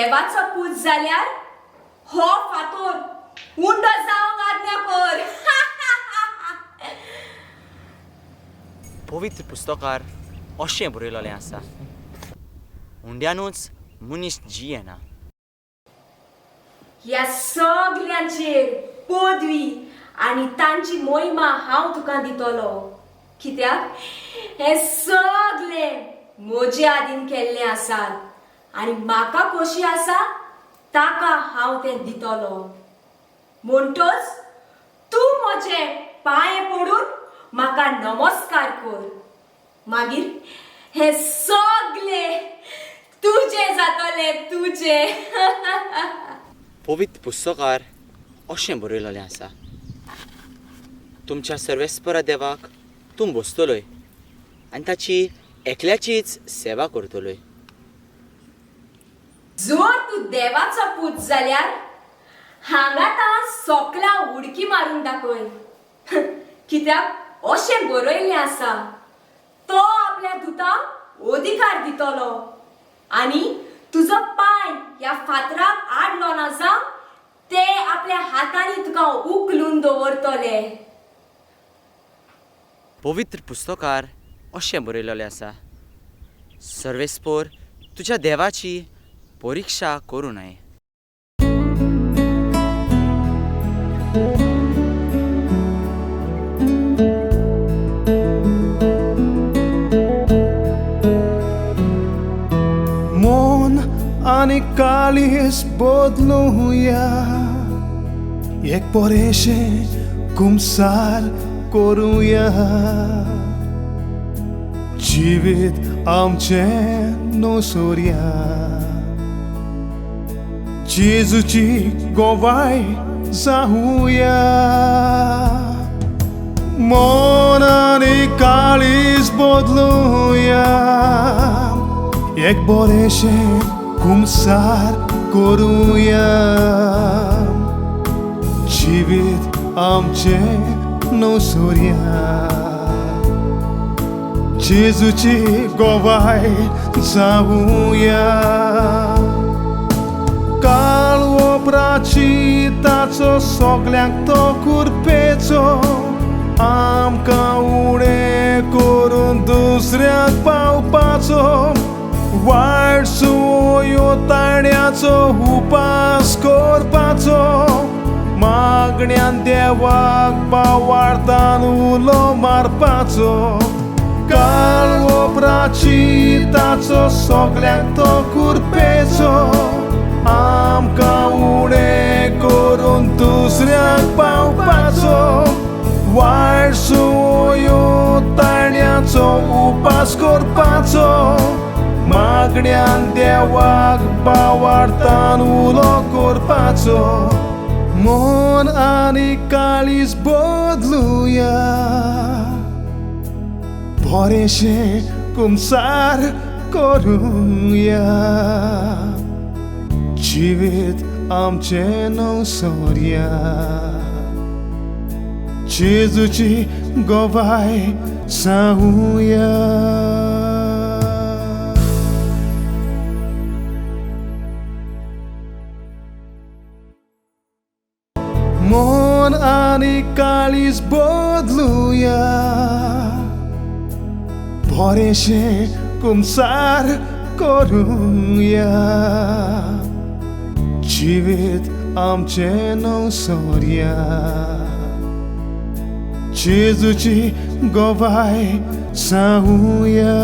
देवाचो पूत जाल्यार हो फातोर उंडो जावंक आज्ञा कर. पवित्र पुस्तकार अशें बरयलेलें आसा, हुंड्यानूच मनीस जियेना. ह्या सगल्यांचेर पदवी आनी तांची मोहिमा हांव तुका दितलो, कित्याक हे सगळे म्हजे आदीन केल्ले आसात आनी म्हाका कशी आसा ताका हांव तें दितलो. म्हणटच तूं म्हजे पांये पडून म्हाका नमस्कार कर. मागीर हे सगळे तुजे जातले, तुजे. पवित्र पुस्तकार अशें बरयलेलें आसा, तुमच्या सर्वेस्परा देवाक तूं बसतलोय आनी ताची एकल्याचीच सेवा करतलोय. जर तूं देवाचो पूत जाल्यार हांगा सोकला उडकी मारून दाखय. कित्याक अशें बरयल्लें आसा, तो आपल्या दुतांक अधिकार दितलो आनी तुजो पांय ह्या फातराक आडलो ना जावं ते आपल्या हातांनी तुका उखलून दवरतले. पवित्र पुस्तकार अशें बरयलेलें आसा, सर्वेस्पोर तुज्या देवाची परिक्षा करूं नये. मन आनी काळीज बदलुया, एक बरेशें कुमसार करुया. जिवीत आमचें नोसोरया, जेजूची गोवाय जावुया. मन आनी काळीज बदलुया, एक बरेशें कुमसार करुया. जिवीत आमचें नोसोरया, जेजूची गोवाय जावुया. काळ वोपराची ताचो सगल्यांक तो कुरपेचो, आमकां उणें करून दुसऱ्याक पावपाचो. वायट सुयो ताण्याचो उपास करपाचो, मागण्यांत देवाक पावार्थान उलो मारपाचो. काळ वोपराची ताचो सगल्यांक तो कुरपेचो, आमकां उणें करून दुसऱ्याक पावपाचो. वायट सुयो ताण्याचो उपास करपाचो, मागण्यांत देवाक पावार्थान उलो करपाचो. मन आनी काळीज बदलुया, बरेशें कुमसार करुया. जिवीत आमचें नवसोरया, जेजूची गोवाय जावुया. मन आनी काळीज बदलुया, बरेशें कुमसार करुया. जिवीत आमचें नवसोरया, जेजूची गोवाय जावुया.